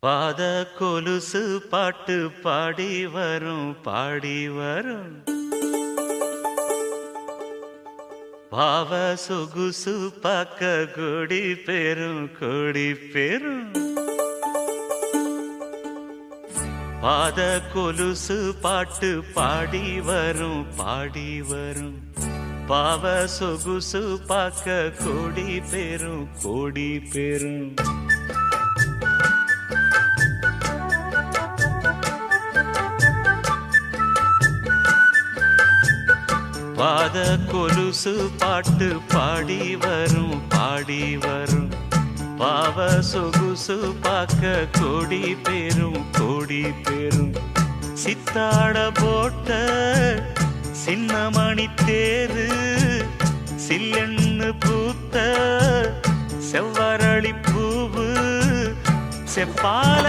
பாத கொலுசு பாட்டு பாடி வரும் பாடி வரும் பாவ சொகுசு பாக்க கொடி பெரும் கொடி பெரும் பாத கொலுசு பாட்டு பாடி வரும் பாடி வரும் பாவ சொகுசு பாக்க கொடி பெரும் கொடி பெரும் பாத கொலுசு பாட்டு பாடி வரும் பாடி வரும் பாவ சொகுசு பாக்க கொடி பெரும் கொடி பெரும் சித்தாட போட்ட சின்னமணி தேரு சில்லெண்ணு பூத்த செவ்வரளி பூவு செப்பால